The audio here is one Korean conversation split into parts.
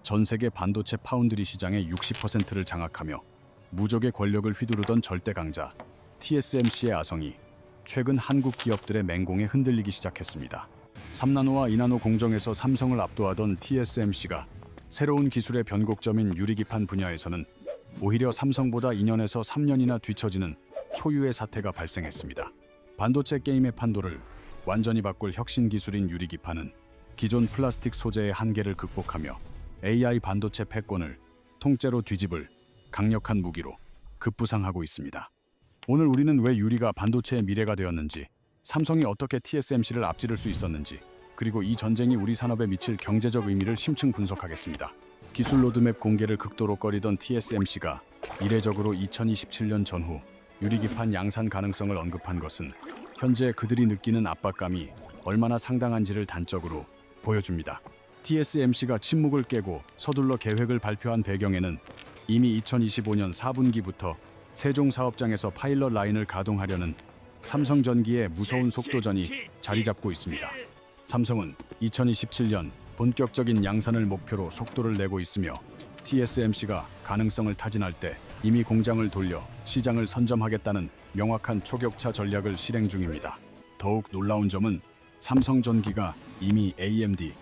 전 세계 반도체 파운드리 시장의 60%를 장악하며 무적의 권력을 휘두르던 절대 강자 TSMC의 아성이 최근 한국 기업들의 맹공에 흔들리기 시작했습니다. 3나노와 2나노 공정에서 삼성을 압도하던 TSMC가 새로운 기술의 변곡점인 유리기판 분야에서는 오히려 삼성보다 2년에서 3년이나 뒤처지는 초유의 사태가 발생했습니다. 반도체 게임의 판도를 완전히 바꿀 혁신 기술인 유리기판은 기존 플라스틱 소재의 한계를 극복하며 AI 반도체 패권을 통째로 뒤집을 강력한 무기로 급부상하고 있습니다. 오늘 우리는 왜 유리가 반도체의 미래가 되었는지, 삼성이 어떻게 TSMC를 앞지를 수 있었는지, 그리고 이 전쟁이 우리 산업에 미칠 경제적 의미를 심층 분석하겠습니다. 기술 로드맵 공개를 극도로 꺼리던 TSMC가 이례적으로 2027년 전후 유리기판 양산 가능성을 언급한 것은 현재 그들이 느끼는 압박감이 얼마나 상당한지를 단적으로 보여줍니다. TSMC가 침묵을 깨고 서둘러 계획을 발표한 배경에는 이미 2025년 4분기부터 세종 사업장에서 파일럿 라인을 가동하려는 삼성전기의 무서운 속도전이 자리 잡고 있습니다. 삼성은 2027년 본격적인 양산을 목표로 속도를 내고 있으며 TSMC가 가능성을 타진할 때 이미 공장을 돌려 시장을 선점하겠다는 명확한 초격차 전략을 실행 중입니다. 더욱 놀라운 점은 삼성전기가 이미 AMD,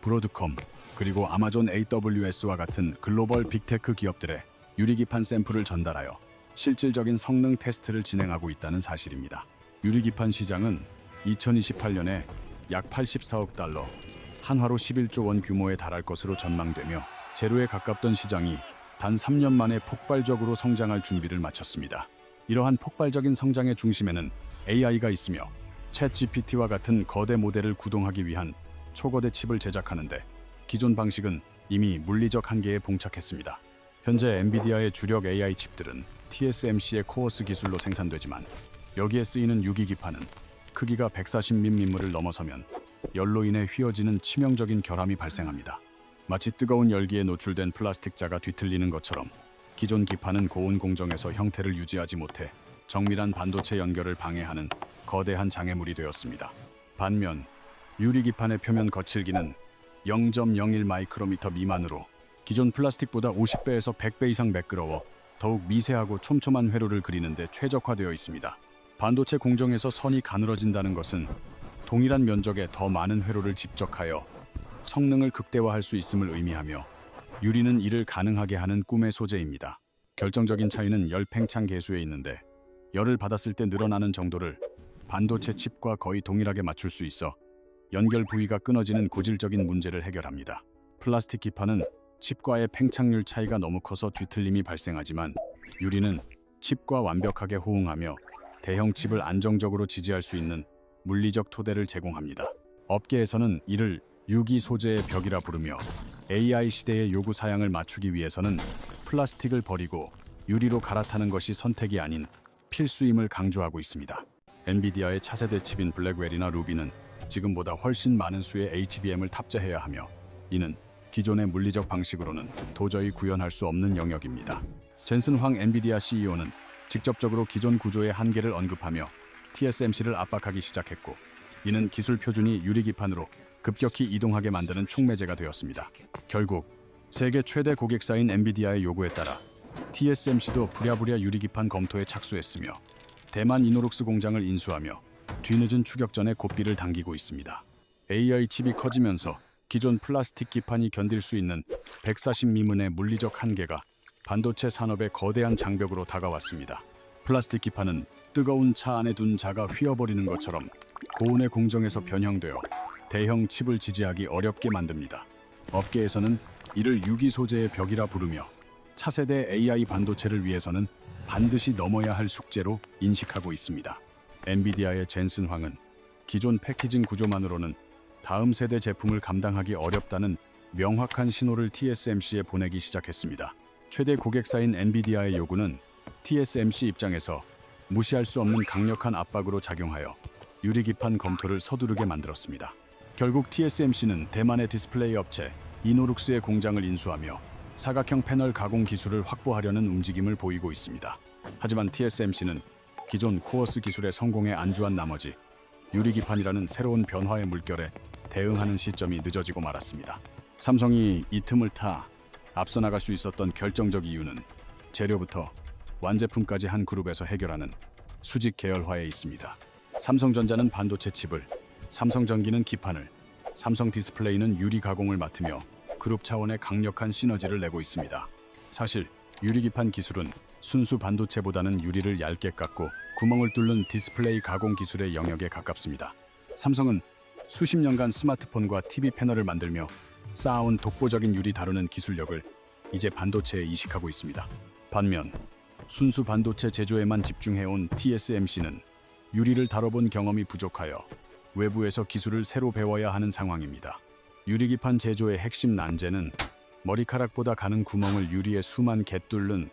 브로드컴, 그리고 아마존 AWS와 같은 글로벌 빅테크 기업들의 유리기판 샘플을 전달하여 실질적인 성능 테스트를 진행하고 있다는 사실입니다. 유리기판 시장은 2028년에 약 84억 달러, 한화로 11조 원 규모에 달할 것으로 전망되며 제로에 가깝던 시장이 단 3년 만에 폭발적으로 성장할 준비를 마쳤습니다. 이러한 폭발적인 성장의 중심에는 AI가 있으며 챗GPT와 같은 거대 모델을 구동하기 위한 초거대 칩을 제작하는데 기존 방식은 이미 물리적 한계에 봉착했습니다. 현재 엔비디아의 주력 AI 칩들은 TSMC의 코어스 기술로 생산되지만 여기에 쓰이는 유기기판은 크기가 140mm를 넘어서면 열로 인해 휘어지는 치명적인 결함이 발생합니다. 마치 뜨거운 열기에 노출된 플라스틱 자가 뒤틀리는 것처럼 기존 기판은 고온 공정에서 형태를 유지하지 못해 정밀한 반도체 연결을 방해하는 거대한 장애물이 되었습니다. 반면 유리기판의 표면 거칠기는 0.01 마이크로미터 미만으로 기존 플라스틱보다 50배에서 100배 이상 매끄러워 더욱 미세하고 촘촘한 회로를 그리는데 최적화되어 있습니다. 반도체 공정에서 선이 가늘어진다는 것은 동일한 면적에 더 많은 회로를 집적하여 성능을 극대화할 수 있음을 의미하며 유리는 이를 가능하게 하는 꿈의 소재입니다. 결정적인 차이는 열 팽창 계수에 있는데 열을 받았을 때 늘어나는 정도를 반도체 칩과 거의 동일하게 맞출 수 있어 연결 부위가 끊어지는 고질적인 문제를 해결합니다. 플라스틱 기판은 칩과의 팽창률 차이가 너무 커서 뒤틀림이 발생하지만 유리는 칩과 완벽하게 호응하며 대형 칩을 안정적으로 지지할 수 있는 물리적 토대를 제공합니다. 업계에서는 이를 유기 소재의 벽이라 부르며 AI 시대의 요구 사양을 맞추기 위해서는 플라스틱을 버리고 유리로 갈아타는 것이 선택이 아닌 필수임을 강조하고 있습니다. 엔비디아의 차세대 칩인 블랙웰이나 루비는 지금보다 훨씬 많은 수의 HBM을 탑재해야 하며 이는 기존의 물리적 방식으로는 도저히 구현할 수 없는 영역입니다. 젠슨 황 엔비디아 CEO는 직접적으로 기존 구조의 한계를 언급하며 TSMC를 압박하기 시작했고 이는 기술 표준이 유리기판으로 급격히 이동하게 만드는 촉매제가 되었습니다. 결국 세계 최대 고객사인 엔비디아의 요구에 따라 TSMC도 부랴부랴 유리기판 검토에 착수했으며 대만 이노룩스 공장을 인수하며 뒤늦은 추격전에 고삐를 당기고 있습니다. AI 칩이 커지면서 기존 플라스틱 기판이 견딜 수 있는 140mm의 물리적 한계가 반도체 산업의 거대한 장벽으로 다가왔습니다. 플라스틱 기판은 뜨거운 차 안에 둔 자가 휘어버리는 것처럼 고온의 공정에서 변형되어 대형 칩을 지지하기 어렵게 만듭니다. 업계에서는 이를 유기 소재의 벽이라 부르며 차세대 AI 반도체를 위해서는 반드시 넘어야 할 숙제로 인식하고 있습니다. 엔비디아의 젠슨 황은 기존 패키징 구조만으로는 다음 세대 제품을 감당하기 어렵다는 명확한 신호를 TSMC에 보내기 시작했습니다. 최대 고객사인 엔비디아의 요구는 TSMC 입장에서 무시할 수 없는 강력한 압박으로 작용하여 유리기판 검토를 서두르게 만들었습니다. 결국 TSMC는 대만의 디스플레이 업체 이노룩스의 공장을 인수하며 사각형 패널 가공 기술을 확보하려는 움직임을 보이고 있습니다. 하지만 TSMC는 기존 코어스 기술에 성공에 안주한 나머지 유리기판이라는 새로운 변화의 물결에 대응하는 시점이 늦어지고 말았습니다. 삼성이 이 틈을 타 앞서 나갈 수 있었던 결정적 이유는 재료부터 완제품까지 한 그룹에서 해결하는 수직 계열화에 있습니다. 삼성전자는 반도체 칩을, 삼성전기는 기판을, 삼성 디스플레이는 유리 가공을 맡으며 그룹 차원의 강력한 시너지를 내고 있습니다. 사실 유리기판 기술은 순수 반도체보다는 유리를 얇게 깎고 구멍을 뚫는 디스플레이 가공 기술의 영역에 가깝습니다. 삼성은 수십 년간 스마트폰과 TV 패널을 만들며 쌓아온 독보적인 유리 다루는 기술력을 이제 반도체에 이식하고 있습니다. 반면 순수 반도체 제조에만 집중해온 TSMC는 유리를 다뤄본 경험이 부족하여 외부에서 기술을 새로 배워야 하는 상황입니다. 유리기판 제조의 핵심 난제는 머리카락보다 가는 구멍을 유리에 수만 개 뚫는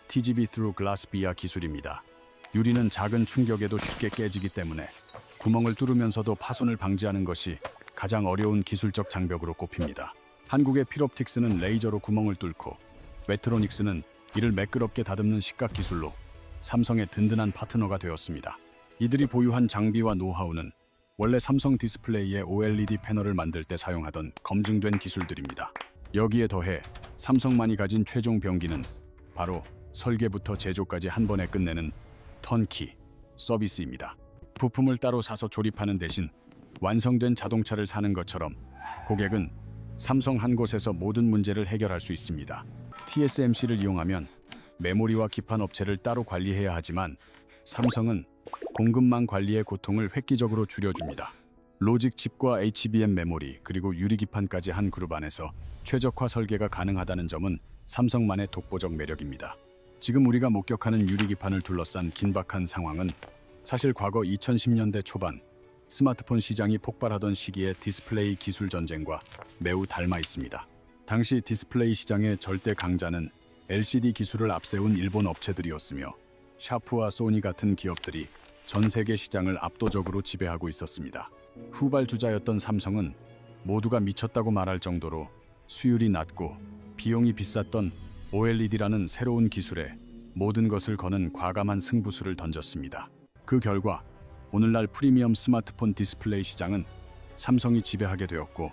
TGV Through Glass Via 기술입니다. 유리는 작은 충격에도 쉽게 깨지기 때문에 구멍을 뚫으면서도 파손을 방지하는 것이 가장 어려운 기술적 장벽으로 꼽힙니다. 한국의 필옵틱스는 레이저로 구멍을 뚫고 메트로닉스는 이를 매끄럽게 다듬는 식각 기술로 삼성의 든든한 파트너가 되었습니다. 이들이 보유한 장비와 노하우는 원래 삼성 디스플레이의 OLED 패널을 만들 때 사용하던 검증된 기술들입니다. 여기에 더해 삼성만이 가진 최종 병기는 바로 설계부터 제조까지 한 번에 끝내는 턴키 서비스입니다. 부품을 따로 사서 조립하는 대신 완성된 자동차를 사는 것처럼 고객은 삼성 한 곳에서 모든 문제를 해결할 수 있습니다. TSMC를 이용하면 메모리와 기판 업체를 따로 관리해야 하지만 삼성은 공급망 관리의 고통을 획기적으로 줄여줍니다. 로직 칩과 HBM 메모리 그리고 유리기판까지 한 그룹 안에서 최적화 설계가 가능하다는 점은 삼성만의 독보적 매력입니다. 지금 우리가 목격하는 유리기판을 둘러싼 긴박한 상황은 사실 과거 2010년대 초반 스마트폰 시장이 폭발하던 시기의 디스플레이 기술 전쟁과 매우 닮아 있습니다. 당시 디스플레이 시장의 절대 강자는 LCD 기술을 앞세운 일본 업체들이었으며 샤프와 소니 같은 기업들이 전 세계 시장을 압도적으로 지배하고 있었습니다. 후발주자였던 삼성은 모두가 미쳤다고 말할 정도로 수율이 낮고 비용이 비쌌던 OLED라는 새로운 기술에 모든 것을 거는 과감한 승부수를 던졌습니다. 그 결과 오늘날 프리미엄 스마트폰 디스플레이 시장은 삼성이 지배하게 되었고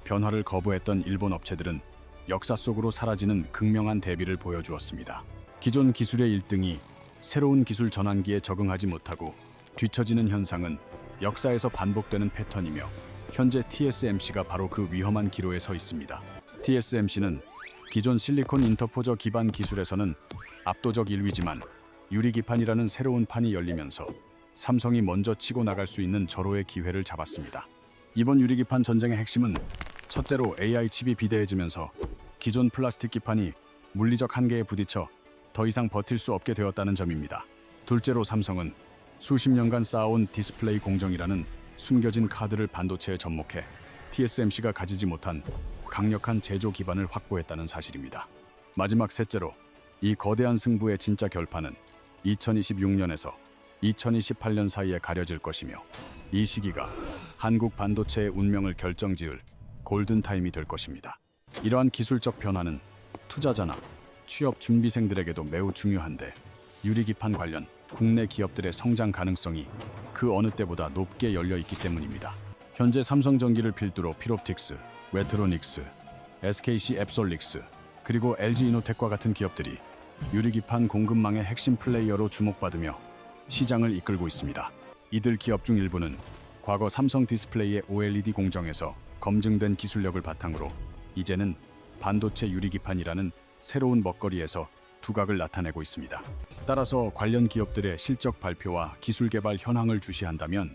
변화를 거부했던 일본 업체들은 역사 속으로 사라지는 극명한 대비를 보여주었습니다. 기존 기술의 1등이 새로운 기술 전환기에 적응하지 못하고 뒤처지는 현상은 역사에서 반복되는 패턴이며 현재 TSMC가 바로 그 위험한 기로에 서 있습니다. TSMC는 기존 실리콘 인터포저 기반 기술에서는 압도적 1위지만 유리기판이라는 새로운 판이 열리면서 삼성이 먼저 치고 나갈 수 있는 절호의 기회를 잡았습니다. 이번 유리기판 전쟁의 핵심은 첫째로 AI 칩이 비대해지면서 기존 플라스틱 기판이 물리적 한계에 부딪혀 더 이상 버틸 수 없게 되었다는 점입니다. 둘째로 삼성은 수십 년간 쌓아온 디스플레이 공정이라는 숨겨진 카드를 반도체에 접목해 TSMC가 가지지 못한 강력한 제조 기반을 확보했다는 사실입니다. 마지막 셋째로 이 거대한 승부의 진짜 결판은 2026년에서 2028년 사이에 가려질 것이며 이 시기가 한국 반도체의 운명을 결정지을 골든타임이 될 것입니다. 이러한 기술적 변화는 투자자나 취업 준비생들에게도 매우 중요한데 유리기판 관련 국내 기업들의 성장 가능성이 그 어느 때보다 높게 열려 있기 때문입니다. 현재 삼성전기를 필두로 필옵틱스, 웨트로닉스, SKC 앱솔릭스, 그리고 LG이노텍과 같은 기업들이 유리기판 공급망의 핵심 플레이어로 주목받으며 시장을 이끌고 있습니다. 이들 기업 중 일부는 과거 삼성 디스플레이의 OLED 공정에서 검증된 기술력을 바탕으로 이제는 반도체 유리기판이라는 새로운 먹거리에서 두각을 나타내고 있습니다. 따라서 관련 기업들의 실적 발표와 기술 개발 현황을 주시한다면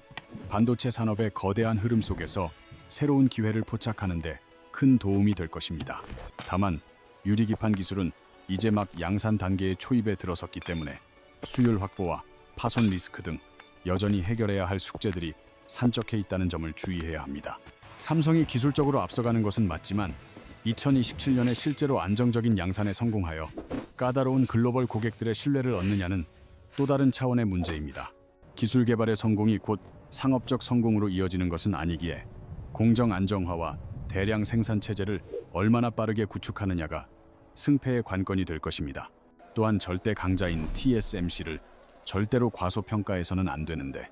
반도체 산업의 거대한 흐름 속에서 새로운 기회를 포착하는 데 큰 도움이 될 것입니다. 다만 유리기판 기술은 이제 막 양산 단계의 초입에 들어섰기 때문에 수율 확보와 파손 리스크 등 여전히 해결해야 할 숙제들이 산적해 있다는 점을 주의해야 합니다. 삼성이 기술적으로 앞서가는 것은 맞지만 2027년에 실제로 안정적인 양산에 성공하여 까다로운 글로벌 고객들의 신뢰를 얻느냐는 또 다른 차원의 문제입니다. 기술 개발의 성공이 곧 상업적 성공으로 이어지는 것은 아니기에 공정 안정화와 대량 생산 체제를 얼마나 빠르게 구축하느냐가 승패의 관건이 될 것입니다. 또한 절대 강자인 TSMC를 절대로 과소평가해서는 안 되는데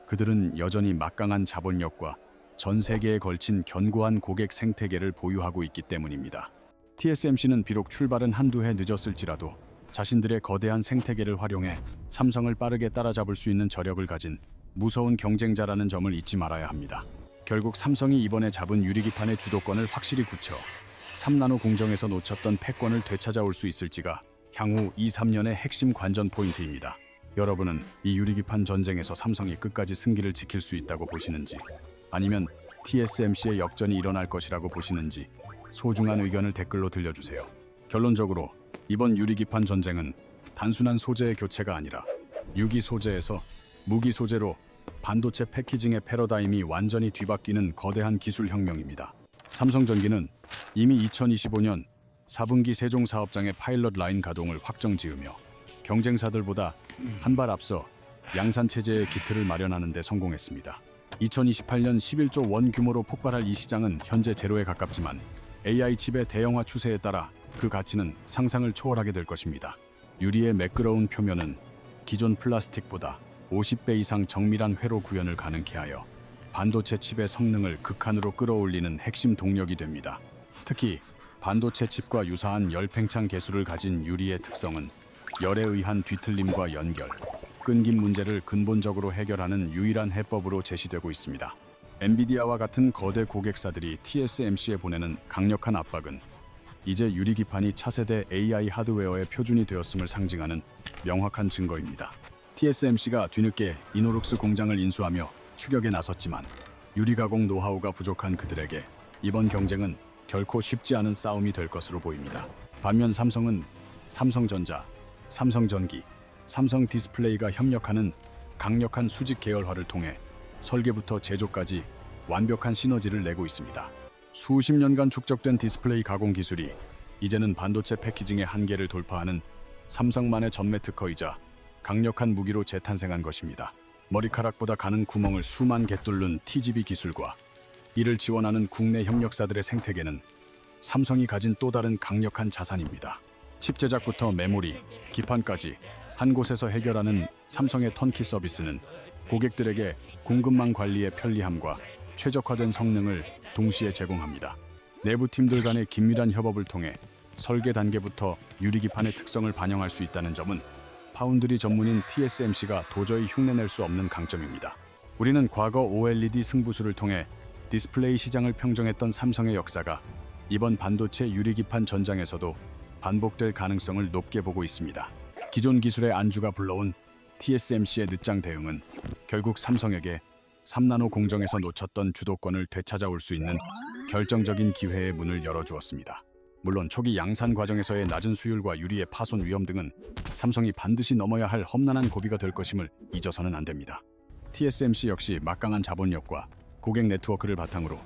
그들은 여전히 막강한 자본력과 전 세계에 걸친 견고한 고객 생태계를 보유하고 있기 때문입니다. TSMC는 비록 출발은 한두 해 늦었을지라도 자신들의 거대한 생태계를 활용해 삼성을 빠르게 따라잡을 수 있는 저력을 가진 무서운 경쟁자라는 점을 잊지 말아야 합니다. 결국 삼성이 이번에 잡은 유리기판의 주도권을 확실히 굳혀 3나노 공정에서 놓쳤던 패권을 되찾아올 수 있을지가 향후 2-3년의 핵심 관전 포인트입니다. 여러분은 이 유리기판 전쟁에서 삼성이 끝까지 승기를 지킬 수 있다고 보시는지, 아니면 TSMC의 역전이 일어날 것이라고 보시는지 소중한 의견을 댓글로 들려주세요. 결론적으로 이번 유리기판 전쟁은 단순한 소재의 교체가 아니라 유기 소재에서 무기 소재로 반도체 패키징의 패러다임이 완전히 뒤바뀌는 거대한 기술 혁명입니다. 삼성전기는 이미 2025년 4분기 세종 사업장의 파일럿 라인 가동을 확정지으며 경쟁사들보다 한 발 앞서 양산 체제의 기틀을 마련하는 데 성공했습니다. 2028년 11조 원 규모로 폭발할 이 시장은 현재 제로에 가깝지만 AI 칩의 대형화 추세에 따라 그 가치는 상상을 초월하게 될 것입니다. 유리의 매끄러운 표면은 기존 플라스틱보다 50배 이상 정밀한 회로 구현을 가능케 하여 반도체 칩의 성능을 극한으로 끌어올리는 핵심 동력이 됩니다. 특히 반도체 칩과 유사한 열팽창 개수를 가진 유리의 특성은 열에 의한 뒤틀림과 연결, 끊김 문제를 근본적으로 해결하는 유일한 해법으로 제시되고 있습니다. 엔비디아와 같은 거대 고객사들이 TSMC에 보내는 강력한 압박은 이제 유리기판이 차세대 AI 하드웨어의 표준이 되었음을 상징하는 명확한 증거입니다. TSMC가 뒤늦게 이노룩스 공장을 인수하며 추격에 나섰지만 유리가공 노하우가 부족한 그들에게 이번 경쟁은 결코 쉽지 않은 싸움이 될 것으로 보입니다. 반면 삼성은 삼성전자, 삼성전기, 삼성디스플레이가 협력하는 강력한 수직 계열화를 통해 설계부터 제조까지 완벽한 시너지를 내고 있습니다. 수십 년간 축적된 디스플레이 가공 기술이 이제는 반도체 패키징의 한계를 돌파하는 삼성만의 전매 특허이자 강력한 무기로 재탄생한 것입니다. 머리카락보다 가는 구멍을 수만 개 뚫는 TGV 기술과 이를 지원하는 국내 협력사들의 생태계는 삼성이 가진 또 다른 강력한 자산입니다. 칩 제작부터 메모리, 기판까지 한 곳에서 해결하는 삼성의 턴키 서비스는 고객들에게 공급망 관리의 편리함과 최적화된 성능을 동시에 제공합니다. 내부 팀들 간의 긴밀한 협업을 통해 설계 단계부터 유리기판의 특성을 반영할 수 있다는 점은 파운드리 전문인 TSMC가 도저히 흉내낼 수 없는 강점입니다. 우리는 과거 OLED 승부수를 통해 디스플레이 시장을 평정했던 삼성의 역사가 이번 반도체 유리기판 전장에서도 반복될 가능성을 높게 보고 있습니다. 기존 기술의 안주가 불러온 TSMC의 늦장 대응은 결국 삼성에게 3나노 공정에서 놓쳤던 주도권을 되찾아올 수 있는 결정적인 기회의 문을 열어주었습니다. 물론 초기 양산 과정에서의 낮은 수율과 유리의 파손 위험 등은 삼성이 반드시 넘어야 할 험난한 고비가 될 것임을 잊어서는 안 됩니다. TSMC 역시 막강한 자본력과 고객 네트워크를 바탕으로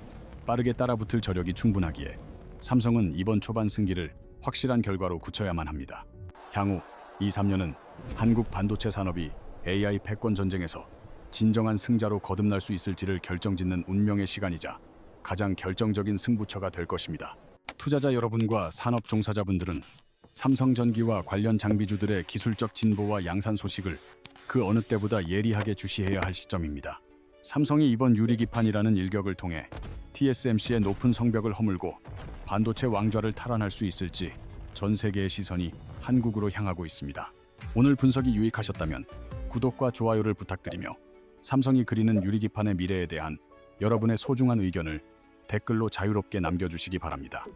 빠르게 따라붙을 저력이 충분하기에 삼성은 이번 초반 승기를 확실한 결과로 굳혀야만 합니다. 향후 2-3년은 한국 반도체 산업이 AI 패권 전쟁에서 진정한 승자로 거듭날 수 있을지를 결정짓는 운명의 시간이자 가장 결정적인 승부처가 될 것입니다. 투자자 여러분과 산업 종사자분들은 삼성전기와 관련 장비주들의 기술적 진보와 양산 소식을 그 어느 때보다 예리하게 주시해야 할 시점입니다. 삼성이 이번 유리기판이라는 일격을 통해 TSMC의 높은 성벽을 허물고 반도체 왕좌를 탈환할 수 있을지 전 세계의 시선이 한국으로 향하고 있습니다. 오늘 분석이 유익하셨다면 구독과 좋아요를 부탁드리며 삼성이 그리는 유리기판의 미래에 대한 여러분의 소중한 의견을 댓글로 자유롭게 남겨주시기 바랍니다.